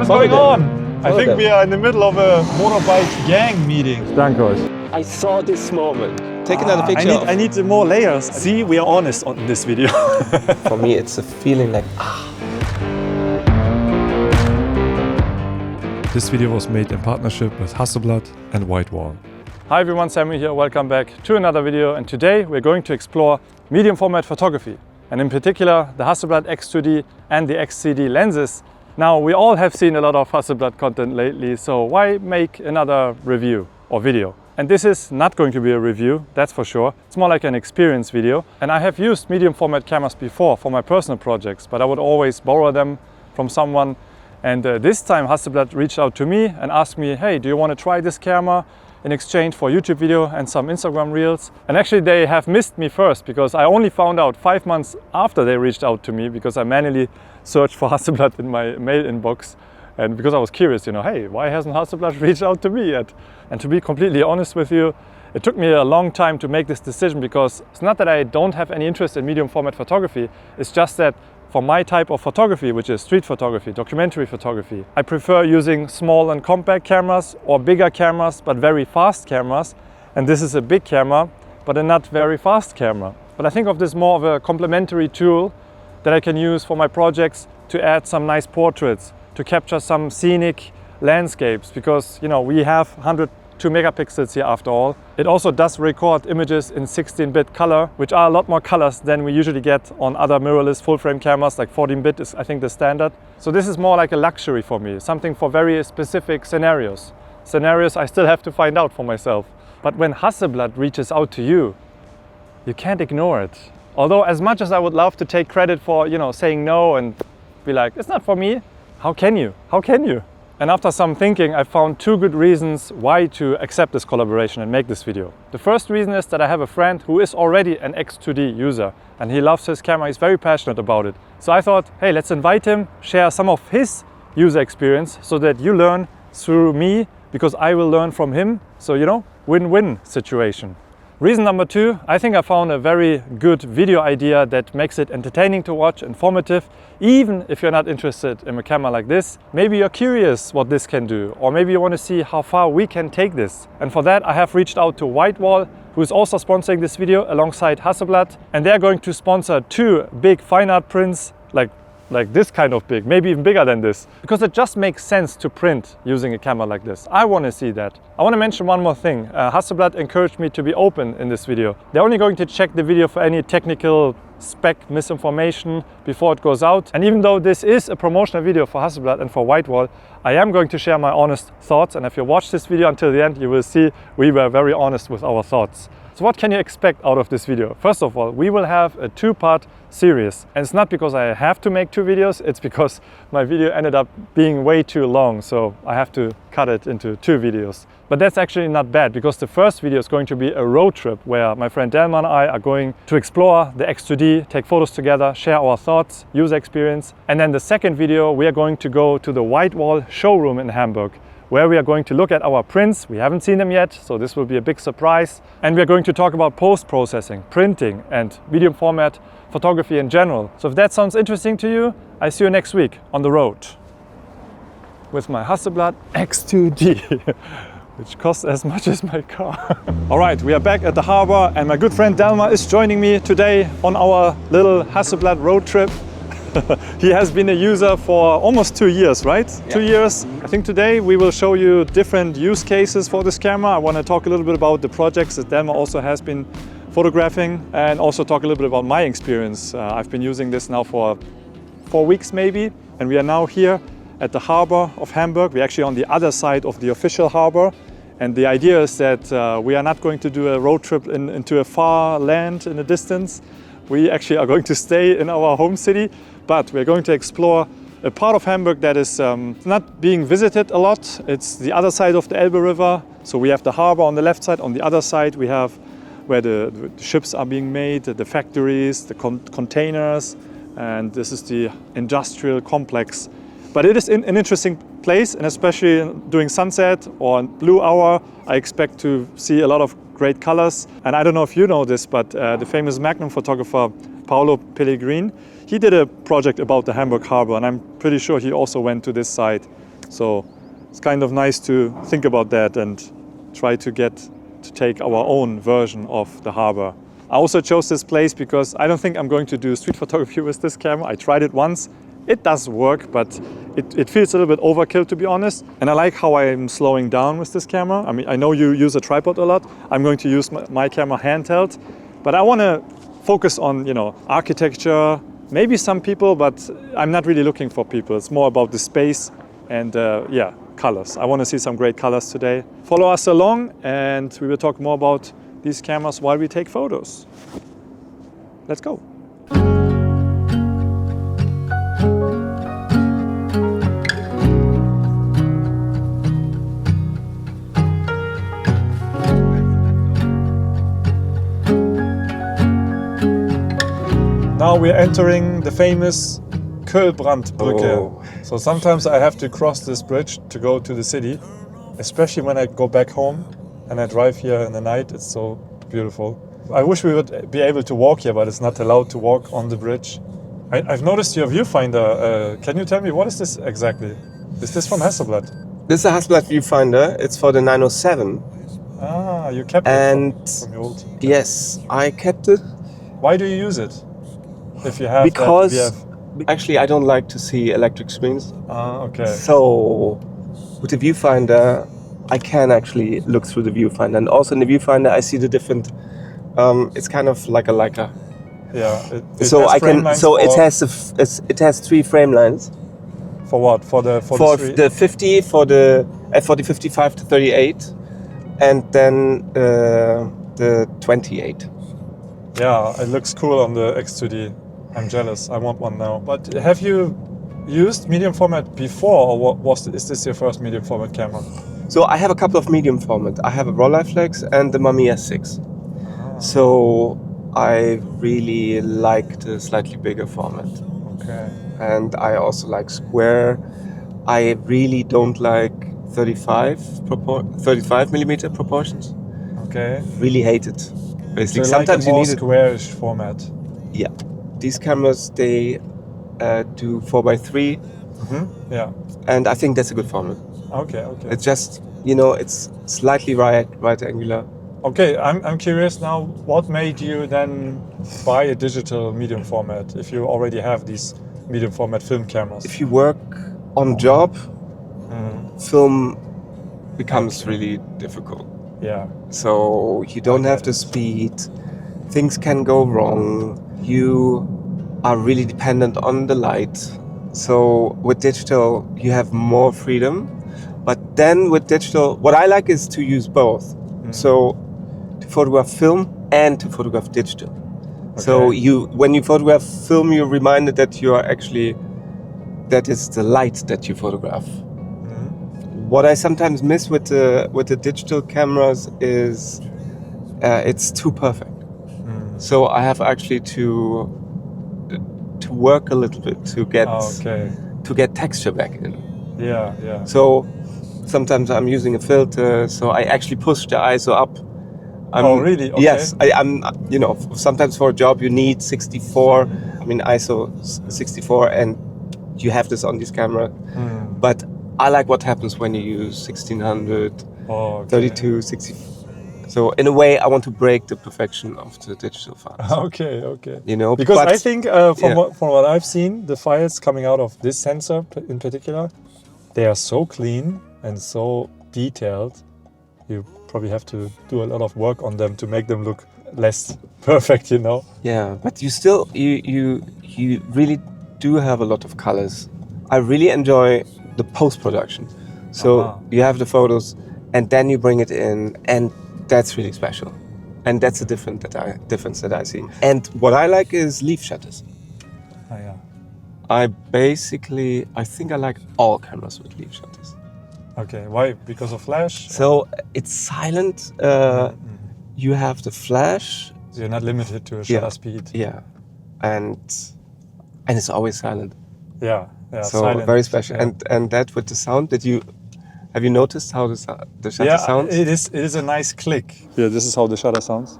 What is going on? I think we are in the middle of a motorbike gang meeting. Danke euch. I saw this moment. Take another picture. I need more layers. See, we are honest on this video. For me, it's a feeling like, This video was made in partnership with Hasselblad and WhiteWall. Hi everyone, Sammy here. Welcome back to another video, and today we're going to explore medium format photography, and in particular the Hasselblad X2D and the X2D lenses. Now, we all have seen a lot of Hasselblad content lately, so why make another review or video? And this is not going to be a review, that's for sure. It's more like an experience video. And I have used medium format cameras before for my personal projects, but I would always borrow them from someone. And this time Hasselblad reached out to me and asked me, hey, do you want to try this camera in exchange for a YouTube video and some Instagram reels? And actually they have missed me first, because I only found out 5 months after they reached out to me, because I manually searched for Hasselblad in my mail inbox. And because I was curious, hey, why hasn't Hasselblad reached out to me yet? And to be completely honest with you, it took me a long time to make this decision, because it's not that I don't have any interest in medium format photography. It's just that for my type of photography, which is street photography, documentary photography, I prefer using small and compact cameras or bigger cameras, but very fast cameras. And this is a big camera, but a not very fast camera. But I think of this more of a complementary tool that I can use for my projects to add some nice portraits, to capture some scenic landscapes, because we have 102 megapixels here after all. It also does record images in 16-bit color, which are a lot more colors than we usually get on other mirrorless full-frame cameras. Like 14-bit is, I think, the standard. So this is more like a luxury for me, something for very specific scenarios. Scenarios I still have to find out for myself. But when Hasselblad reaches out to you, you can't ignore it. Although as much as I would love to take credit for, saying no and be like, it's not for me, how can you? How can you? And after some thinking, I found 2 good reasons why to accept this collaboration and make this video. The first reason is that I have a friend who is already an X2D user, and he loves his camera, he's very passionate about it. So I thought, hey, let's invite him, share some of his user experience so that you learn through me, because I will learn from him. So, win-win situation. Reason number 2, I think I found a very good video idea that makes it entertaining to watch, informative, even if you're not interested in a camera like this. Maybe you're curious what this can do, or maybe you want to see how far we can take this. And for that, I have reached out to WhiteWall, who is also sponsoring this video alongside Hasselblad, and they're going to sponsor 2 big fine art prints, like this kind of big, maybe even bigger than this, because it just makes sense to print using a camera like this. I want to see that. I want to mention one more thing. Hasselblad encouraged me to be open in this video. They're only going to check the video for any technical spec misinformation before it goes out. And even though this is a promotional video for Hasselblad and for WhiteWall, I am going to share my honest thoughts. And if you watch this video until the end, you will see we were very honest with our thoughts. So what can you expect out of this video? First of all, we will have a 2-part series. And it's not because I have to make 2 videos, it's because my video ended up being way too long. So I have to cut it into 2 videos. But that's actually not bad, because the first video is going to be a road trip where my friend Delma and I are going to explore the X2D, take photos together, share our thoughts, user experience. And then the second video, we are going to go to the WhiteWall showroom in Hamburg, where we are going to look at our prints. We haven't seen them yet, so this will be a big surprise. And we're going to talk about post-processing, printing, and medium format photography in general. So if that sounds interesting to you, I see you next week on the road with my Hasselblad X2D, which costs as much as my car. All right, we are back at the harbor, and my good friend Delma is joining me today on our little Hasselblad road trip. He has been a user for almost 2 years, right? Yeah. 2 years. I think today we will show you different use cases for this camera. I want to talk a little bit about the projects that Delma also has been photographing, and also talk a little bit about my experience. I've been using this now for 4 weeks maybe, and we are now here at the harbor of Hamburg. We're actually on the other side of the official harbor. And the idea is that we are not going to do a road trip into a far land in the distance. We actually are going to stay in our home city, but we're going to explore a part of Hamburg that is not being visited a lot. It's the other side of the Elbe River. So we have the harbor on the left side. On the other side, we have where the ships are being made, the factories, the containers, and this is the industrial complex. But it is an interesting place, and especially during sunset or blue hour, I expect to see a lot of great colors. And I don't know if you know this, but the famous Magnum photographer Paolo Pellegrin, he did a project about the Hamburg harbor, and I'm pretty sure he also went to this site. So it's kind of nice to think about that and try to take our own version of the harbor. I also chose this place because I don't think I'm going to do street photography with this camera. I tried it once. It does work, but it feels a little bit overkill, to be honest. And I like how I'm slowing down with this camera. I mean, I know you use a tripod a lot. I'm going to use my camera handheld, but I want to focus on, you know, architecture, maybe some people, but I'm not really looking for people. It's more about the space and yeah, colors. I want to see some great colors today. Follow us along and we will talk more about these cameras while we take photos. Let's go. Now we're entering the famous Kölbrandbrücke. Oh. So sometimes I have to cross this bridge to go to the city, especially when I go back home and I drive here in the night. It's so beautiful. I wish we would be able to walk here, but it's not allowed to walk on the bridge. I've noticed your viewfinder. Can you tell me, what is this exactly? Is this from Hasselblad? This is a Hasselblad viewfinder. It's for the 907. Ah, you kept And it from your old. yes, I kept it Why do you use it? If you have because that actually I don't like to see electric screens. Ah, okay. So with the viewfinder, I can actually look through the viewfinder, and also in the viewfinder I see the different. It's kind of like a Leica. Yeah. So I can. So it has 3 frame lines. For what? For the The 50, for the 55 to 38, and then the 28. Yeah, it looks cool on the X2D. I'm jealous. I want one now. But have you used medium format before, or is this your first medium format camera? So I have a couple of medium format. I have a Rolleiflex and the Mamiya S6. So I really like the slightly bigger format. Okay. And I also like square. I really don't like 35 millimeter proportions. Okay. Really hate it. Basically, So sometimes like a more you need it. squarish format. Yeah, these cameras they do 4x3, Yeah. and I think that's a good format. Okay. Okay. It's just, you know, it's slightly right angular. Okay. I'm curious now. What made you then buy a digital medium format if you already have these medium format film cameras? If you work on job, film becomes really difficult. Yeah. So you don't have the speed. Things can go wrong. You are really dependent on the light. So with digital, you have more freedom. But then with digital, what I like is to use both. So to photograph film and to photograph digital. Okay. So when you photograph film, you're reminded that you are actually, that is the light that you photograph. What I sometimes miss with the digital cameras is it's too perfect. So I have actually to work a little bit to get texture back in. Yeah. Yeah. So sometimes I'm using a filter, so I actually push the ISO up. Oh, really? Okay. Yes, I'm. You know, sometimes for a job you need 64. I mean ISO 64, and you have this on this camera. But I like what happens when you use 1600, 32, 60. So in a way, I want to break the perfection of the digital files. Okay. Okay. You know, Because but I think from what I've seen, the files coming out of this sensor in particular, they are so clean and so detailed. You probably have to do a lot of work on them to make them look less perfect, you know. Yeah, but you still you really do have a lot of colors. I really enjoy the post-production. So you have the photos and then you bring it in, and that's really special. And that's the difference that I see. And what I like is leaf shutters. Oh, yeah. I think I like all cameras with leaf shutters. Okay, why? Because of flash? So it's silent. You have the flash. So you're not limited to a shutter speed. Yeah, and it's always silent. Yeah. So silent. very special. Yeah. And that with the sound, have you noticed how the shutter sounds? It is a nice click. Yeah, this is how the shutter sounds.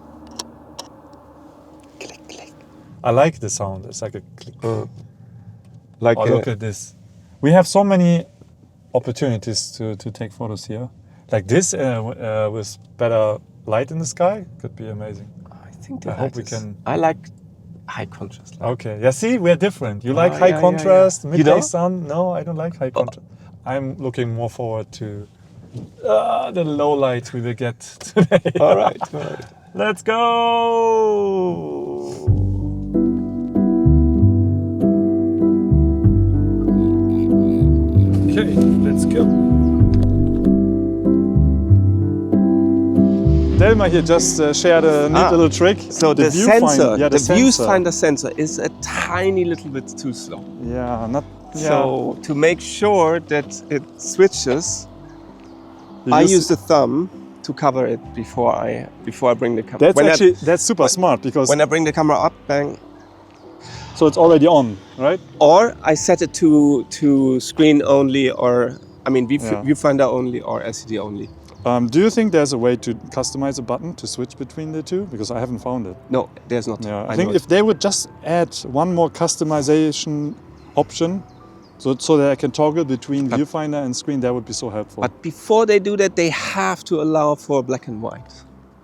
Click, click. I like the sound. It's like a click. Like look at this. We have so many opportunities to take photos here. Like this with better light in the sky could be amazing. I think I hope we can. I like high contrast light. Okay, yeah, see, we're different. You like Oh, high yeah, contrast, yeah. midday You don't? sun? No, I don't like high contrast. I'm looking more forward to the low light we will get today. All right. Let's go! Okay, let's go. Delma here just shared a neat little trick. So the viewfinder- sensor, yeah, the sensor. viewfinder sensor is a tiny little bit too slow. Yeah, not. Yeah. So to make sure that it switches, You I use the thumb to cover it before I bring the camera. That's super smart because when I bring the camera up, bang. so it's already on, right? Or I set it to screen only, or I mean Yeah. viewfinder only or LCD only. Do you think there's a way to customize a button to switch between the two? Because I haven't found it. No, there's not. Yeah, I know think it. if they would just add one more customization option, so that I can toggle between viewfinder and screen, that would be so helpful. But before they do that, they have to allow for black and white.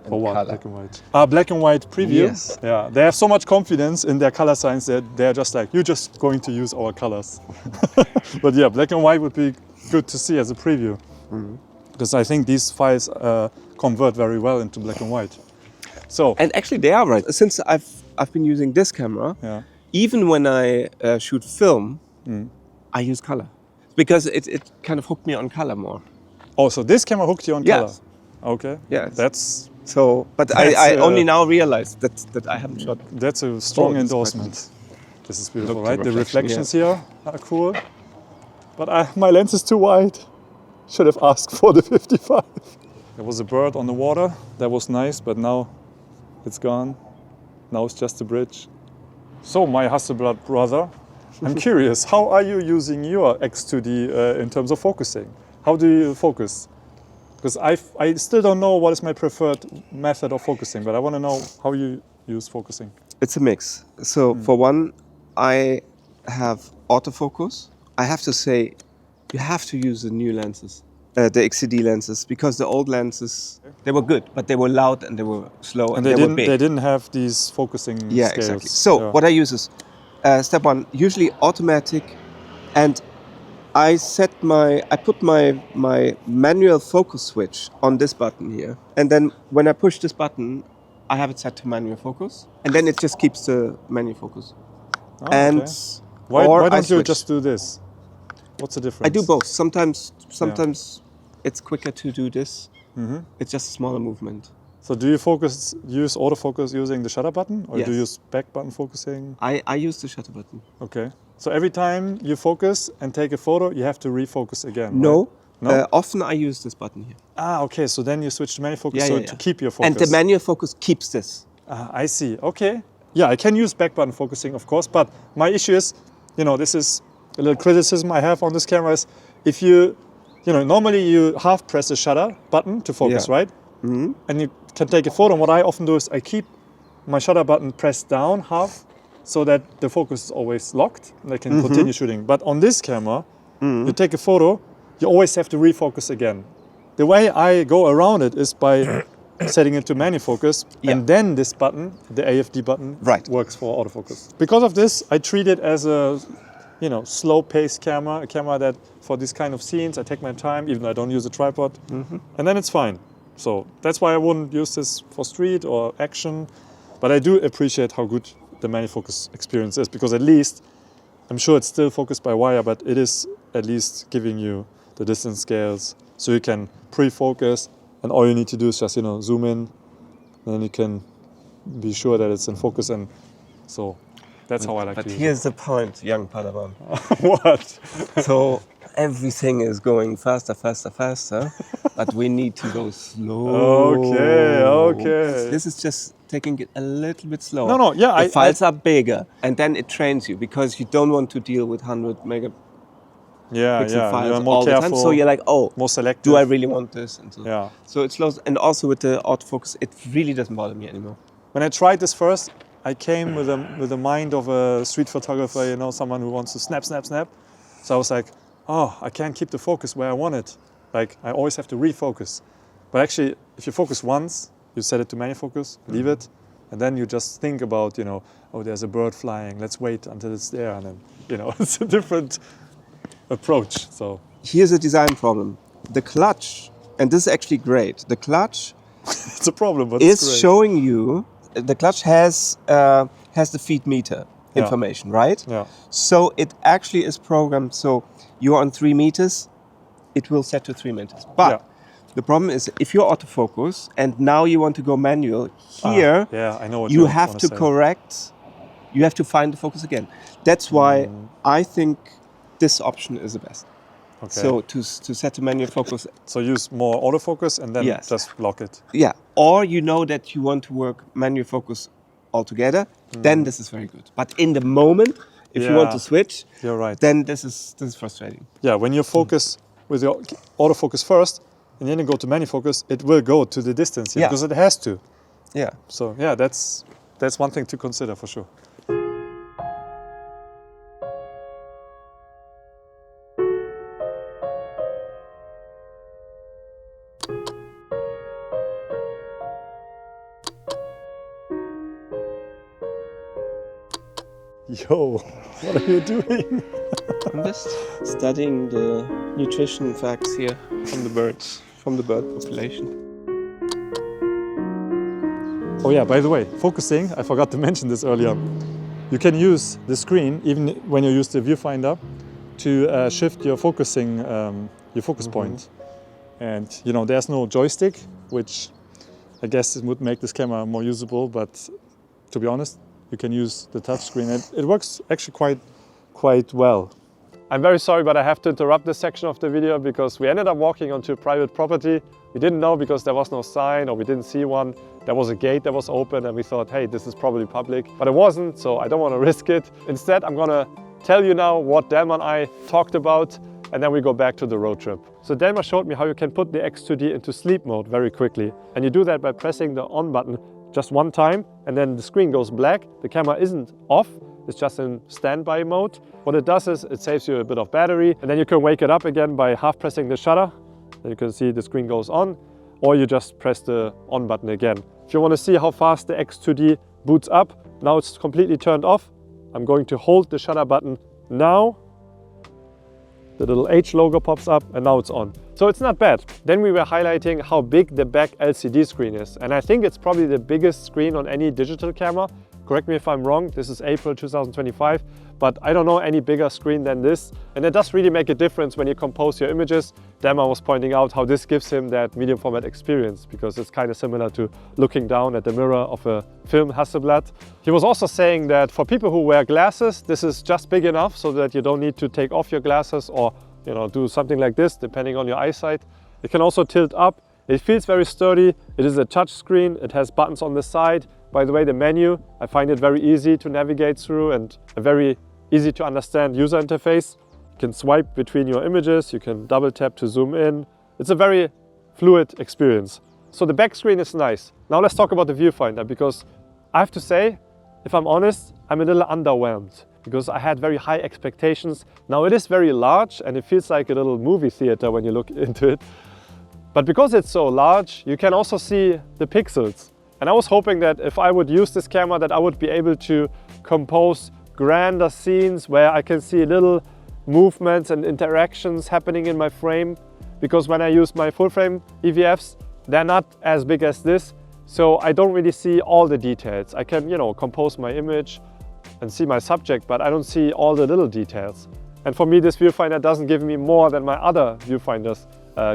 and For what? color. Black and white. Black and white preview. Yes. Yeah, they have so much confidence in their color science that they're just like, you're just going to use our colors. But yeah, black and white would be good to see as a preview. Because I think these files convert very well into black and white. So And actually, they are right. Since I've been using this camera, yeah, even when I shoot film, I use color because it kind of hooked me on color more. oh, so this camera hooked you on color. Yes. Okay. Yes. That's So, but That's, I only now realized that I haven't shot. That's a strong Oh, this endorsement. This is beautiful, Look, the right? The reflection, reflections here are cool. But my lens is too wide. Should have asked for the 55. There was a bird on the water. That was nice, but now it's gone. Now it's just a bridge. So, my Hasselblad brother, I'm curious, how are you using your X2D in terms of focusing? How do you focus? Because I still don't know what is my preferred method of focusing, but I want to know how you use focusing. It's a mix. So for one, I have autofocus. I have to say, you have to use the new lenses, the XCD lenses, because the old lenses, they were good, but they were loud and they were slow and they were big. They didn't have these focusing Yeah, scales. exactly. So what I use is step one, usually automatic, and I put my manual focus switch on this button here, and then when I push this button, I have it set to manual focus, and then it just keeps the manual focus. Oh, And okay. Why I don't you switch. just do this? What's the difference? I do both. Sometimes it's quicker to do this. It's just a smaller movement. So do you use autofocus using the shutter button, or do you Yes. use back button focusing? I use the shutter button. Okay. So every time you focus and take a photo, you have to refocus again. No. Right? No. Often I use this button here. Okay. So then you switch to manual focus Yeah, to keep your focus. And the manual focus keeps this. I see. Okay. Yeah, I can use back button focusing, of course, but my issue is, this is a little criticism I have on this camera is if normally you half press the shutter button to focus, Yeah. right? And you can take a photo. And what I often do is I keep my shutter button pressed down half so that the focus is always locked and I can continue shooting. But on this camera, you take a photo, you always have to refocus again. The way I go around it is by setting it to manual focus, and then this button, the AFD button, works for autofocus. Because of this, I treat it as a slow-paced camera, a camera that for these kind of scenes, I take my time, even though I don't use a tripod, and then it's fine. So that's why I wouldn't use this for street or action, but I do appreciate how good the manual focus experience is, because at least, I'm sure it's still focused by wire, but it is at least giving you the distance scales, so you can pre-focus, and all you need to do is just zoom in, and then you can be sure that it's in focus, and so that's how I like to use it. But here's the point, young Padawan. What? So everything is going faster, but we need to go slow. Okay. This is just taking it a little bit slower. No, yeah. The files are bigger, and then it trains you because you don't want to deal with 100 megapixel files You're more all the careful, time. So you're like, more selective. do I really want this? And so, Yeah. so it slows. And also with the autofocus, it really doesn't bother me anymore. When I tried this first, I came with the mind of a street photographer, someone who wants to snap. So I was like, oh, I can't keep the focus where I want it. Like I always have to refocus. But actually, if you focus once, you set it to manual focus, leave it, and then you just think about, you know, oh, there's a bird flying, let's wait until it's there, and then, you know, it's a different approach. So here's a design problem. The clutch, and this is actually great, the clutch it's a problem, but is it's great. showing you, the clutch has the feet meter information, right? Yeah. So it actually is programmed, so you're on 3 meters, it will set to 3 meters. But the problem is if you're autofocus and now you want to go manual, here I know what you you have wanna to say. correct, you have to find the focus again. That's why I think this option is the best. Okay. So to set to manual focus, So use more autofocus and then just lock it. yeah. Or you know that you want to work manual focus altogether, then this is very good. But in the moment, if you want to switch, you're right. then this is frustrating. Yeah, when you focus with your autofocus first and then you go to manual focus, it will go to the distance here because it has to. Yeah. So yeah, that's one thing to consider for sure. Yo, what are you doing? I'm just studying the nutrition facts here from the birds, from the bird population. Oh yeah, by the way, focusing, I forgot to mention this earlier. You can use the screen, even when you use the viewfinder, to shift your focusing, your focus point. And you know, there's no joystick, which I guess it would make this camera more usable, but to be honest, you can use the touch screen. It works actually quite well. I'm very sorry, but I have to interrupt this section of the video because we ended up walking onto private property. We didn't know because there was no sign or we didn't see one. There was a gate that was open and we thought, hey, this is probably public, but it wasn't, so I don't want to risk it. Instead, I'm gonna tell you now what Delma and I talked about, and then we go back to the road trip. So Delma showed me how you can put the X2D into sleep mode very quickly. And you do that by pressing the on button just one time, and then the screen goes black. The camera isn't off, it's just in standby mode. What it does is it saves you a bit of battery, and then you can wake it up again by half pressing the shutter. Then you can see the screen goes on, or you just press the on button again. If you want to see how fast the X2D boots up, now it's completely turned off. I'm going to hold the shutter button now. The little H logo pops up and now it's on. So it's not bad. Then we were highlighting how big the back LCD screen is. And I think it's probably the biggest screen on any digital camera. Correct me if I'm wrong, this is April 2025, but I don't know any bigger screen than this. And it does really make a difference when you compose your images. Delma was pointing out how this gives him that medium format experience because it's kind of similar to looking down at the mirror of a film Hasselblad. He was also saying that for people who wear glasses, this is just big enough so that you don't need to take off your glasses or do something like this depending on your eyesight. It can also tilt up. It feels very sturdy. It is a touch screen. It has buttons on the side. By the way, the menu, I find it very easy to navigate through and a very easy to understand user interface. You can swipe between your images, you can double tap to zoom in. It's a very fluid experience. So the back screen is nice. Now let's talk about the viewfinder because I have to say, if I'm honest, I'm a little underwhelmed because I had very high expectations. Now it is very large and it feels like a little movie theater when you look into it. But because it's so large, you can also see the pixels. And I was hoping that if I would use this camera that I would be able to compose grander scenes where I can see little movements and interactions happening in my frame. Because when I use my full frame EVFs, they're not as big as this. So I don't really see all the details. I can, compose my image and see my subject, but I don't see all the little details. And for me, this viewfinder doesn't give me more than my other viewfinders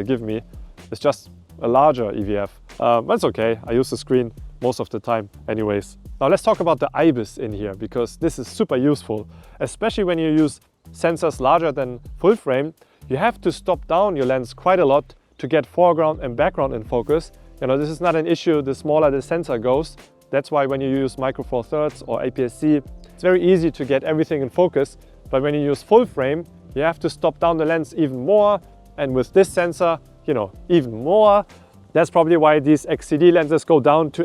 give me. It's just a larger EVF. But it's okay, I use the screen most of the time anyways. Now let's talk about the IBIS in here because this is super useful, especially when you use sensors larger than full frame. You have to stop down your lens quite a lot to get foreground and background in focus. This is not an issue the smaller the sensor goes. That's why when you use Micro Four Thirds or APS-C, it's very easy to get everything in focus. But when you use full frame, you have to stop down the lens even more. And with this sensor, even more. That's probably why these XCD lenses go down to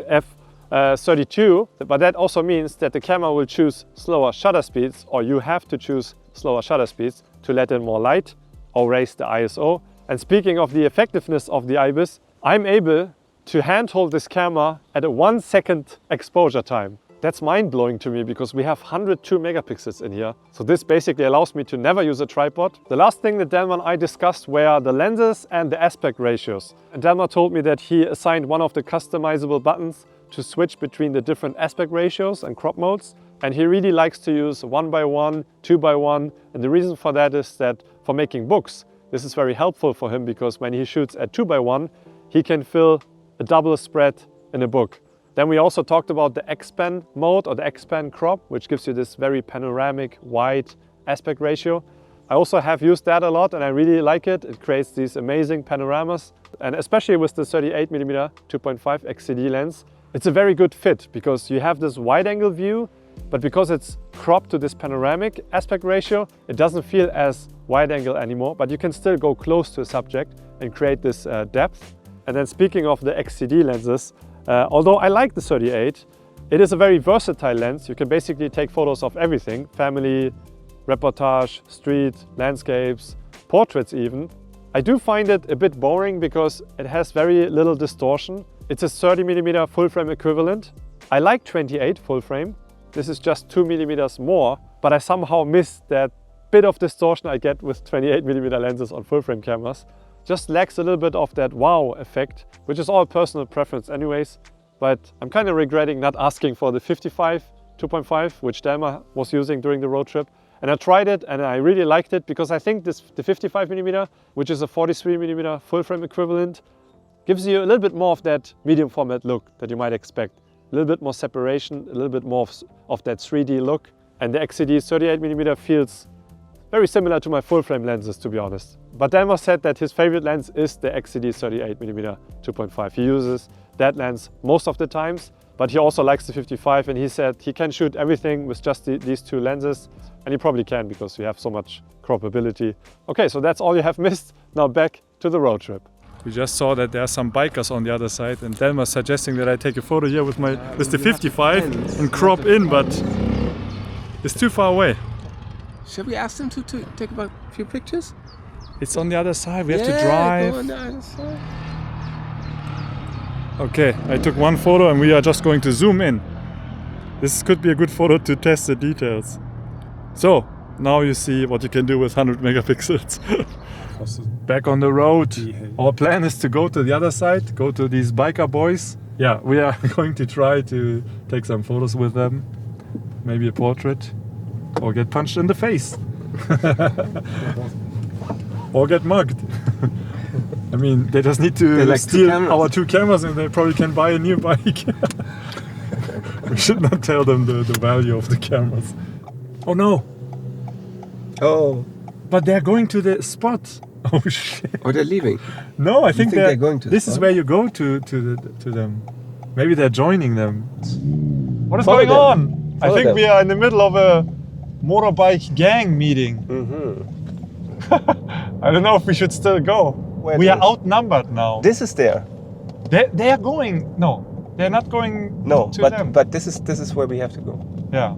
f32. But that also means that the camera will choose slower shutter speeds, or you have to choose slower shutter speeds to let in more light. or raise the ISO. And speaking of the effectiveness of the IBIS, I'm able to handhold this camera at a 1 second exposure time. That's mind-blowing to me because we have 102 megapixels in here. So this basically allows me to never use a tripod. The last thing that Delmar and I discussed were the lenses and the aspect ratios. And Delmar told me that he assigned one of the customizable buttons to switch between the different aspect ratios and crop modes. And he really likes to use 1:1, 2:1. And the reason for that is that for making books, this is very helpful for him because when he shoots at 2:1, he can fill a double spread in a book. Then we also talked about the X-Pan mode or the X-Pan crop, which gives you this very panoramic wide aspect ratio. I also have used that a lot and I really like it. It creates these amazing panoramas. And especially with the 38mm 2.5 XCD lens, it's a very good fit because you have this wide angle view, but because it's cropped to this panoramic aspect ratio, it doesn't feel as wide angle anymore, but you can still go close to a subject and create this depth. And then speaking of the XCD lenses, although I like the 38, it is a very versatile lens. You can basically take photos of everything, family, reportage, street, landscapes, portraits even. I do find it a bit boring because it has very little distortion. It's a 30mm full frame equivalent. I like 28 full frame. This is just 2mm more, but I somehow miss that bit of distortion I get with 28mm lenses on full frame cameras. Just lacks a little bit of that wow effect, which is all personal preference anyways. But I'm kind of regretting not asking for the 55 2.5, which Delmar was using during the road trip. And I tried it and I really liked it because I think the 55mm, which is a 43mm full frame equivalent, gives you a little bit more of that medium format look that you might expect. A little bit more separation, a little bit more of that 3D look. And the XCD 38mm feels very similar to my full frame lenses, to be honest. But Delmar said that his favorite lens is the XCD 38mm 2.5. He uses that lens most of the times, but he also likes the 55 and he said he can shoot everything with just these two lenses. And he probably can because we have so much croppability. Okay, so that's all you have missed. Now back to the road trip. We just saw that there are some bikers on the other side and Delmar suggesting that I take a photo here with the 55 and crop in, but it's too far away. Should we ask them to take a few pictures? It's on the other side, we have to drive. Go on the other side. Okay, I took one photo and we are just going to zoom in. This could be a good photo to test the details. So, now you see what you can do with 100 megapixels. Back on the road. Our plan is to go to the other side, go to these biker boys. Yeah, we are going to try to take some photos with them. Maybe a portrait. Or get punched in the face. Or get mugged. I mean, they just need to steal our two cameras and they probably can buy a new bike. We should not tell them the value of the cameras. Oh no! Oh. But they're going to the spot. Oh shit. Oh, they're leaving. No, I think they're going to the this spot? is where you go to them. Maybe they're joining them. What is Follow going them. on? Follow I think them. we are in the middle of a motorbike gang meeting. I don't know if we should still go. We are outnumbered now. This is there. They are going. No, they're not going. No, to them. but this is where we have to go. Yeah.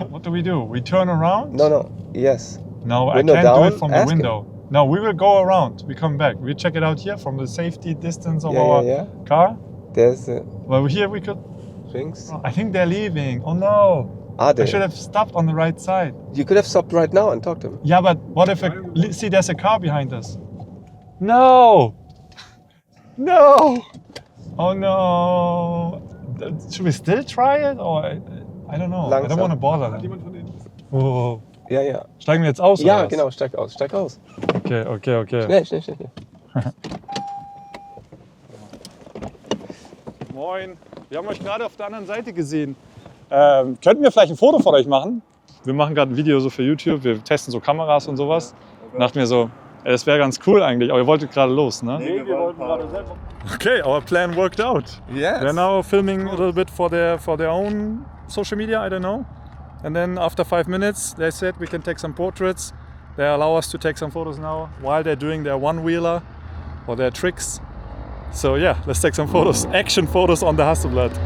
What do? We turn around? No. Yes. No, Window I can't do down, it from the ask window. No, we will go around. We come back. We check it out here from the safety distance of our car. There's the Well, here we could. things. I think they're leaving. Oh no. Are they? I should have stopped on the right side. You could have stopped right now and talked to them. Yeah, but what if see, there's a car behind us. No. No. Oh no. Should we still try it or I don't know. I don't want to bother them. Oh. Ja. Steigen wir jetzt aus? Ja, oder was? genau, steig aus. Okay. Schnell. Moin. Wir haben euch gerade auf der anderen Seite gesehen. Könnten wir vielleicht ein Foto von euch machen? Wir machen gerade ein Video so für YouTube. Wir testen so Kameras und sowas. Dachten mir so, das wäre ganz cool eigentlich. Aber ihr wolltet gerade los, ne? Nee, wir wollten gerade selber. Okay, our plan worked out. Yes. They're now filming a little bit for their own social media, I don't know. And then after 5 minutes, they said we can take some portraits. They allow us to take some photos now while they're doing their one-wheeler or their tricks. So yeah, let's take some photos, action photos on the Hasselblad.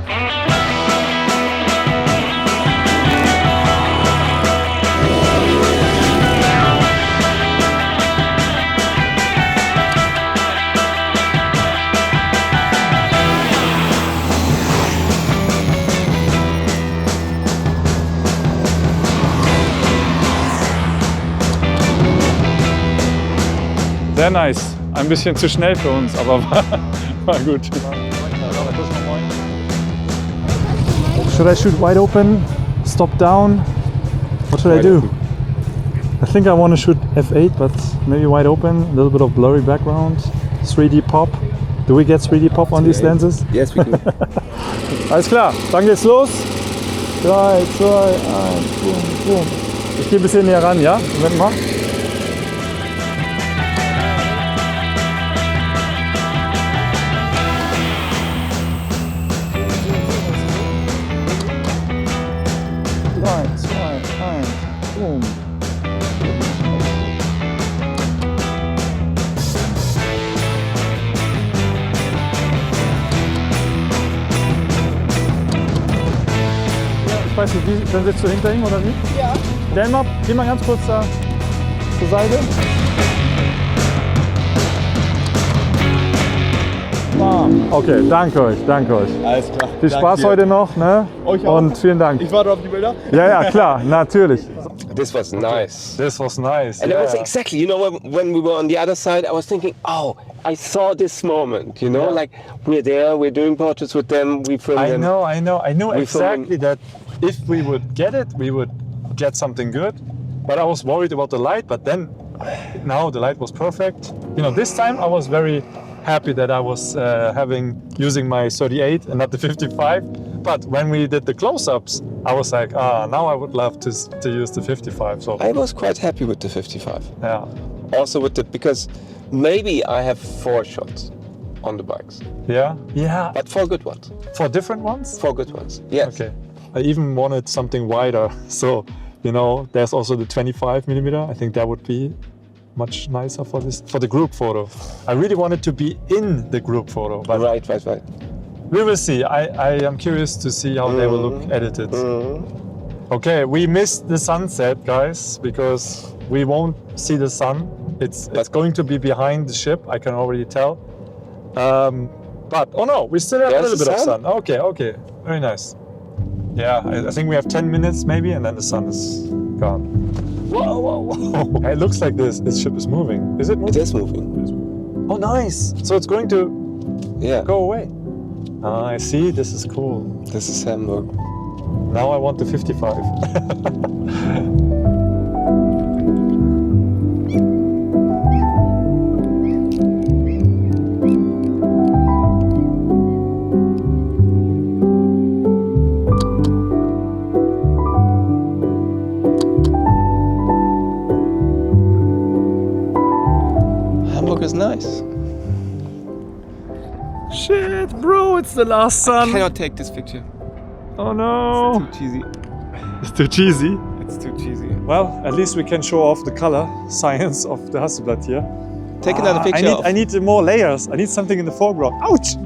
Sehr nice. Ein bisschen zu schnell für uns, aber war gut. Should I shoot wide open? Stop down? What should I do? I think I want to shoot f8, but maybe wide open, a little bit of blurry background, 3D pop. Do we get 3D pop on these lenses? Yes, we do. Alles klar, dann geht's los. 3, 2, 1, boom, boom. Ich gehe ein bisschen näher ran, ja? Moment mal. Ich weiß nicht, dann sitzt du hinter ihm oder nicht? Ja. Delmar, geh mal ganz kurz da zur Seite. Okay, danke euch, danke euch. Alles klar. Viel Spaß heute noch, ne? Euch auch. Und vielen Dank. Ich warte auf die Bilder. Ja, ja, klar, natürlich. This was nice. This was nice. And it was exactly, you know, when we were on the other side, I was thinking, oh, I saw this moment, you know, like we're there, we're doing portraits with them, we film them. I knew We exactly that if we would get it, we would get something good. But I was worried about the light, but then now the light was perfect. You know, this time I was very happy that I was using my 38 and not the 55. But when we did the close-ups, I was like, now I would love to use the 55. So I was quite happy with the 55. yeah, Also with the, because maybe I have 4 shots on the bikes, yeah. but 4 good ones. For different ones. 4 good ones, yes. Okay. I even wanted something wider, so you know, there's also the 25mm. I think that would be much nicer for the group photo. I really wanted to be in the group photo, but Right. we will see. I am curious to see how they will look edited. Okay, we missed the sunset, guys, because we won't see the sun. It's going to be behind the ship, I can already tell. But oh no, we still have a There's little bit the of sun. Okay, very nice. Yeah, I think we have 10 minutes maybe, and then the sun is gone. Whoa. It looks like this ship is moving. Is it moving? It is moving. Oh, nice. So it's going to Yeah, go away. I see, this is cool. this is Hamburg. Now I want the 55. Hamburg is nice. Shit, bro, it's the last sun. I cannot take this picture. Oh no. It's too cheesy. It's too cheesy. It's too cheesy. Well, at least we can show off the color science of the Hasselblad here. Take another picture. I need more layers. I need something in the foreground. Ouch!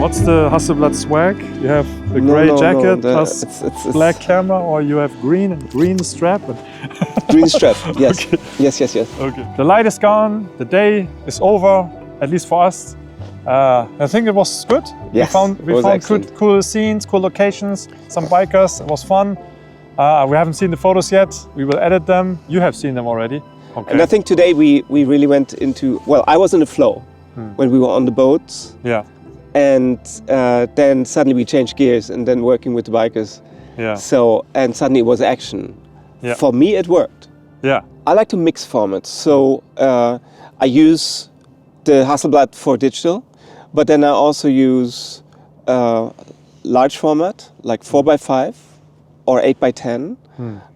What's the Hasselblad swag? You have the gray jacket plus it's black camera, or you have green strap? green strap. Yes. Okay. Yes. Okay. The light is gone. The day is over, at least for us. I think it was good. Yes, we it was found excellent. cool scenes, cool locations, some bikers. It was fun. We haven't seen the photos yet. We will edit them. You have seen them already. Okay. And I think today we really went into, well, I was in the flow when we were on the boats. Yeah. And then suddenly we changed gears and then working with the bikers. Yeah. So, and suddenly it was action. Yeah. For me, it worked. Yeah. I like to mix formats. So I use the Hasselblad for digital, but then I also use large format, like 4x5 or 8x10.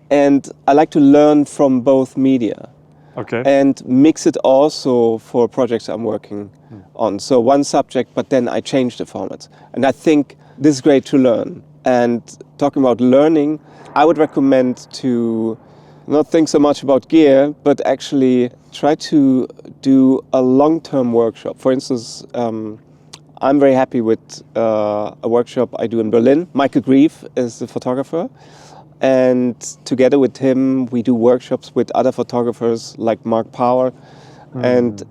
And I like to learn from both media. Okay. And mix it also for projects I'm working on. So one subject, but then I change the formats. And I think this is great to learn. And talking about learning, I would recommend to not think so much about gear, but actually try to do a long-term workshop. For instance, I'm very happy with a workshop I do in Berlin. Michael Grieve is the photographer, and together with him we do workshops with other photographers like Mark Power, and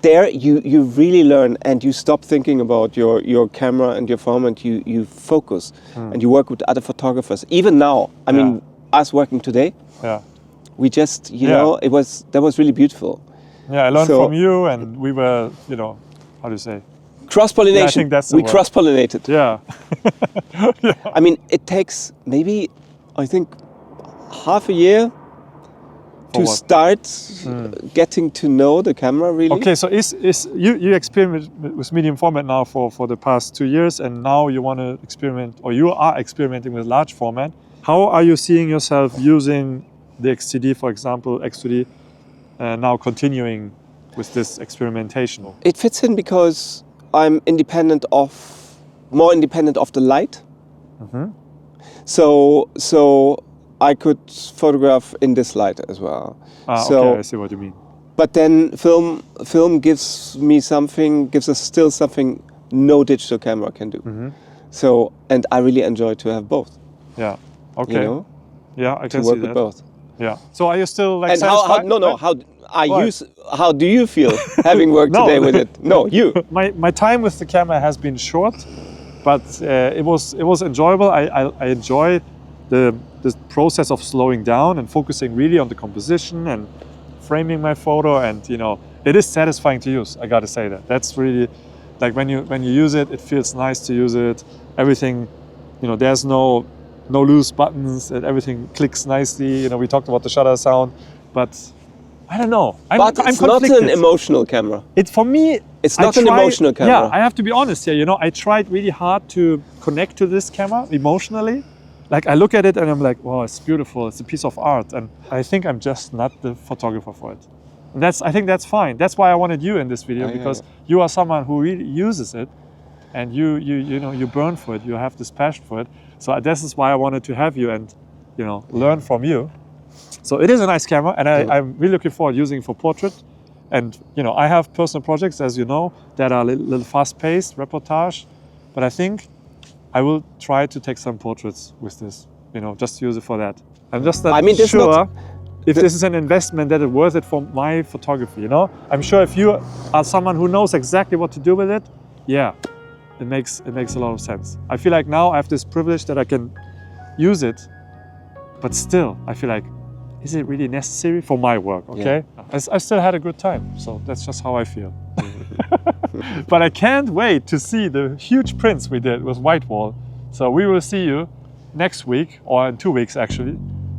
there you really learn, and you stop thinking about your camera and your phone, and you focus and you work with other photographers. Even now, I mean, us working today, we just you know that was really beautiful. Yeah, I learned from you, and we were, you know, how do you say? Cross-pollination. Yeah, I think that's the we word. cross-pollinated. Yeah. I mean, it takes maybe, I think, half a year to start getting to know the camera really. Okay, so is you experiment with medium format now for the past 2 years, and now you want to experiment, or you are experimenting with large format. How are you seeing yourself using the XTD, for example, X2D, now continuing with this experimentation? It fits in because I'm more independent of the light. So I could photograph in this light as well. Okay, I see what you mean. But then film gives us still something no digital camera can do. So, and I really enjoy to have both. Yeah. Okay. You know? Yeah, I can to work see with that. both. Yeah. So are you still like and satisfied? how do you feel having worked today with it? No, you. My time with the camera has been short, but it was enjoyable. I enjoy the process of slowing down and focusing really on the composition and framing my photo, and you know, it is satisfying to use. I gotta say that. That's really like when you use it, it feels nice to use it. Everything, you know, there's no loose buttons, and everything clicks nicely. You know, we talked about the shutter sound, but I don't know. I'm it's not an emotional camera. For me, it's not an emotional camera. Yeah, I have to be honest here. You know, I tried really hard to connect to this camera emotionally. Like I look at it and I'm like, wow, it's beautiful. It's a piece of art, and I think I'm just not the photographer for it. And I think that's fine. That's why I wanted you in this video, because you are someone who really uses it, and you know, you burn for it. You have this passion for it. So this is why I wanted to have you and, you know, learn from you. So it is a nice camera, and I'm really looking forward to using it for portrait. And you know, I have personal projects, as you know, that are a little fast-paced, reportage. But I think I will try to take some portraits with this. You know, just use it for that. I'm just not sure if this is an investment that is worth it for my photography. You know, I'm sure if you are someone who knows exactly what to do with it, yeah, it makes a lot of sense. I feel like now I have this privilege that I can use it, but still, I feel like, is it really necessary for my work? Okay, I still had a good time, so that's just how I feel. But I can't wait to see the huge prints we did with WhiteWall. So we will see you next week, or in 2 weeks actually,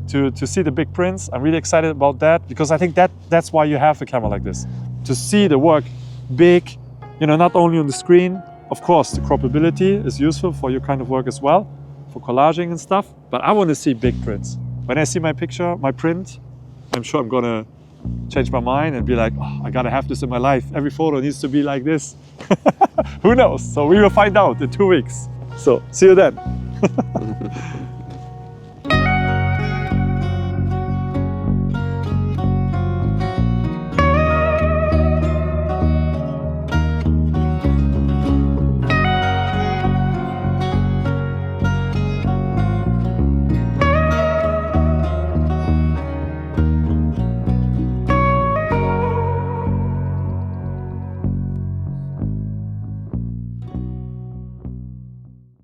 to see the big prints. I'm really excited about that, because I think that's why you have a camera like this, to see the work big, you know, not only on the screen. Of course, the croppability is useful for your kind of work as well, for collaging and stuff, but I want to see big prints. When I see my picture, my print, I'm sure I'm gonna change my mind and be like, oh, I gotta have this in my life. Every photo needs to be like this. Who knows? So we will find out in 2 weeks. So see you then.